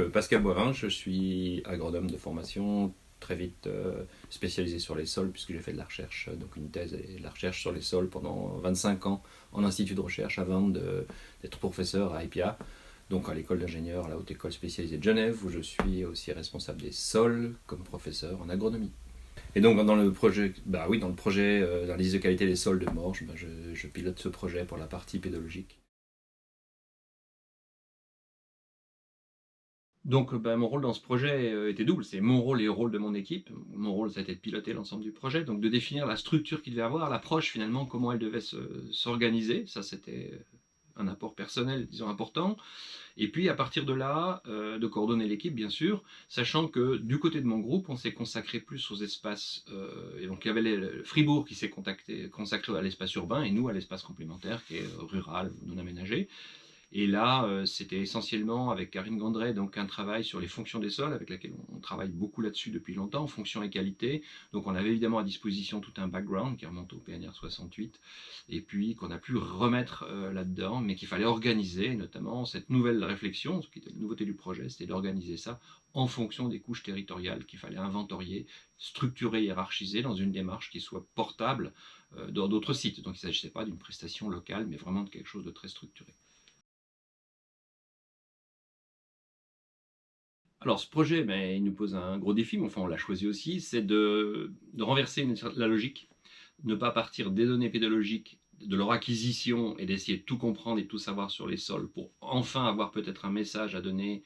Pascal Boivin, je suis agronome de formation, très vite spécialisé sur les sols puisque j'ai fait de la recherche, donc une thèse et de la recherche sur les sols pendant 25 ans en institut de recherche avant d'être professeur à EPIA, donc à l'école d'ingénieurs, à la haute école spécialisée de Genève, où je suis aussi responsable des sols comme professeur en agronomie. Et donc dans le projet, d'analyse de qualité des sols de Morges, je pilote ce projet pour la partie pédologique. Donc mon rôle dans ce projet était double, c'est mon rôle et le rôle de mon équipe. Mon rôle, c'était de piloter l'ensemble du projet, donc de définir la structure qu'il devait avoir, l'approche finalement, comment elle devait s'organiser. Ça, c'était un apport personnel, disons, important. Et puis à partir de là, de coordonner l'équipe, bien sûr, sachant que du côté de mon groupe, on s'est consacré plus aux espaces, et donc il y avait le Fribourg qui s'est consacré à l'espace urbain, et nous à l'espace complémentaire, qui est rural, non aménagé. Et là, c'était essentiellement avec Karine Gondret, donc un travail sur les fonctions des sols, avec laquelle on travaille beaucoup là-dessus depuis longtemps, fonctions et qualité. Donc on avait évidemment à disposition tout un background qui remonte au PNR 68, et puis qu'on a pu remettre là-dedans, mais qu'il fallait organiser, notamment cette nouvelle réflexion, ce qui était la nouveauté du projet, c'était d'organiser ça en fonction des couches territoriales qu'il fallait inventorier, structurer, hiérarchiser dans une démarche qui soit portable dans d'autres sites. Donc il ne s'agissait pas d'une prestation locale, mais vraiment de quelque chose de très structuré. Alors ce projet, il nous pose un gros défi, mais enfin on l'a choisi aussi, c'est de renverser la logique, ne pas partir des données pédologiques, de leur acquisition et d'essayer de tout comprendre et de tout savoir sur les sols pour enfin avoir peut-être un message à donner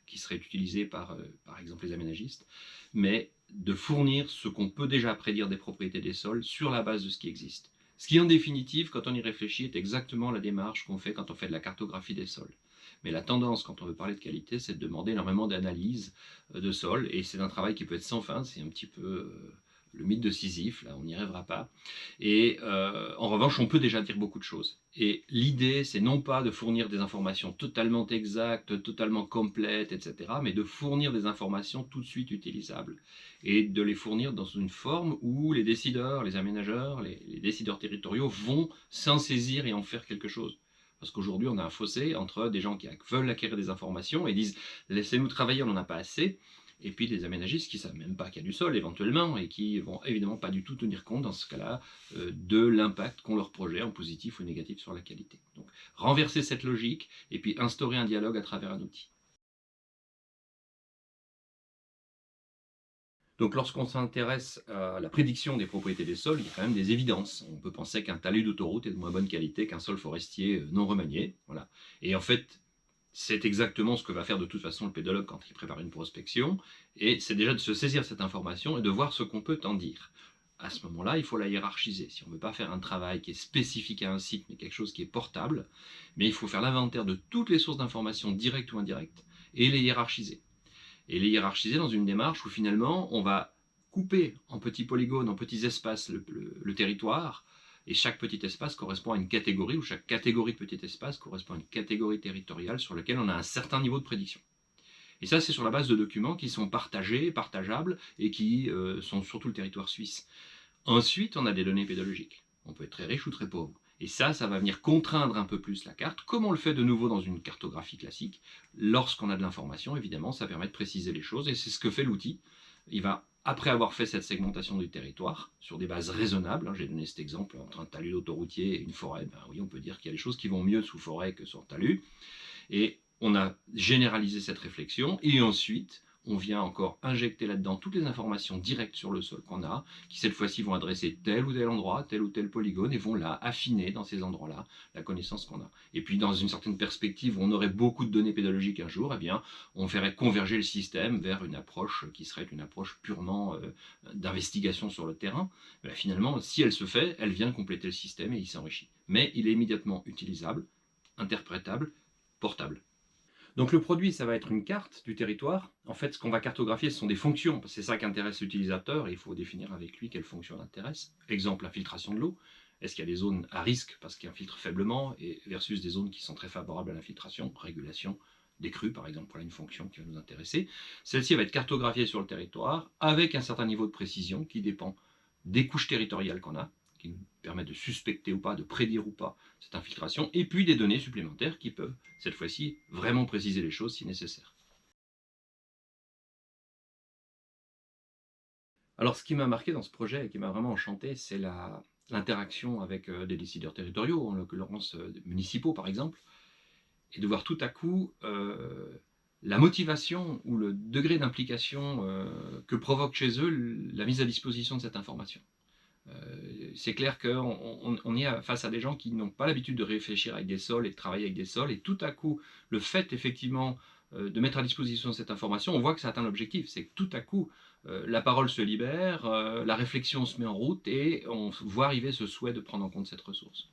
qui serait utilisé par exemple les aménagistes, mais de fournir ce qu'on peut déjà prédire des propriétés des sols sur la base de ce qui existe. Ce qui en définitive, quand on y réfléchit, est exactement la démarche qu'on fait quand on fait de la cartographie des sols. Mais la tendance, quand on veut parler de qualité, c'est de demander énormément d'analyse de sol, et c'est un travail qui peut être sans fin, c'est un petit peu le mythe de Sisyphe, là on n'y arrivera pas. Et en revanche, on peut déjà dire beaucoup de choses. Et l'idée, c'est non pas de fournir des informations totalement exactes, totalement complètes, etc., mais de fournir des informations tout de suite utilisables. Et de les fournir dans une forme où les décideurs, les aménageurs, les décideurs territoriaux vont s'en saisir et en faire quelque chose. Parce qu'aujourd'hui, on a un fossé entre des gens qui veulent acquérir des informations et disent « laissez-nous travailler, on n'en a pas assez », et puis des aménagistes qui ne savent même pas qu'il y a du sol éventuellement et qui vont évidemment pas du tout tenir compte dans ce cas-là de l'impact qu'ont leurs projets en positif ou négatif sur la qualité. Donc renverser cette logique et puis instaurer un dialogue à travers un outil. Donc lorsqu'on s'intéresse à la prédiction des propriétés des sols, il y a quand même des évidences. On peut penser qu'un talus d'autoroute est de moins bonne qualité qu'un sol forestier non remanié. Voilà. Et en fait, c'est exactement ce que va faire de toute façon le pédologue quand il prépare une prospection, et c'est déjà de se saisir cette information et de voir ce qu'on peut en dire. À ce moment-là, il faut la hiérarchiser. Si on ne veut pas faire un travail qui est spécifique à un site, mais quelque chose qui est portable, mais il faut faire l'inventaire de toutes les sources d'informations directes ou indirectes et les hiérarchiser. Et les hiérarchiser dans une démarche où finalement on va couper en petits polygones, en petits espaces le territoire, et chaque petit espace correspond à une catégorie, ou chaque catégorie de petit espace correspond à une catégorie territoriale sur laquelle on a un certain niveau de prédiction. Et ça, c'est sur la base de documents qui sont partagés, partageables, et qui sont sur tout le territoire suisse. Ensuite, on a des données pédologiques. On peut être très riche ou très pauvre. Et ça va venir contraindre un peu plus la carte, comme on le fait de nouveau dans une cartographie classique. Lorsqu'on a de l'information, évidemment, ça permet de préciser les choses, et c'est ce que fait l'outil. Il va, après avoir fait cette segmentation du territoire, sur des bases raisonnables, j'ai donné cet exemple entre un talus d'autoroutier et une forêt, oui, on peut dire qu'il y a des choses qui vont mieux sous forêt que sur talus, et on a généralisé cette réflexion, et ensuite, on vient encore injecter là-dedans toutes les informations directes sur le sol qu'on a, qui cette fois-ci vont adresser tel ou tel endroit, tel ou tel polygone, et vont là affiner dans ces endroits-là la connaissance qu'on a. Et puis dans une certaine perspective où on aurait beaucoup de données pédologiques un jour, eh bien, on ferait converger le système vers une approche qui serait une approche purement d'investigation sur le terrain. Mais finalement, si elle se fait, elle vient compléter le système et il s'enrichit. Mais il est immédiatement utilisable, interprétable, portable. Donc le produit, ça va être une carte du territoire. En fait, ce qu'on va cartographier, ce sont des fonctions. C'est ça qui intéresse l'utilisateur et il faut définir avec lui quelles fonctions l'intéressent. Exemple, la filtration de l'eau. Est-ce qu'il y a des zones à risque parce qu'il infiltre faiblement et versus des zones qui sont très favorables à l'infiltration, régulation des crues, par exemple, pour une fonction qui va nous intéresser. Celle-ci va être cartographiée sur le territoire avec un certain niveau de précision qui dépend des couches territoriales qu'on a, qui nous permettent de suspecter ou pas, de prédire ou pas cette infiltration, et puis des données supplémentaires qui peuvent, cette fois-ci, vraiment préciser les choses si nécessaire. Alors, ce qui m'a marqué dans ce projet et qui m'a vraiment enchanté, c'est l'interaction avec des décideurs territoriaux, en l'occurrence municipaux par exemple, et de voir tout à coup la motivation ou le degré d'implication que provoque chez eux la mise à disposition de cette information. C'est clair qu'on est face à des gens qui n'ont pas l'habitude de réfléchir avec des sols et de travailler avec des sols, et tout à coup, le fait effectivement de mettre à disposition cette information, on voit que ça atteint l'objectif. C'est que tout à coup, la parole se libère, la réflexion se met en route, et on voit arriver ce souhait de prendre en compte cette ressource.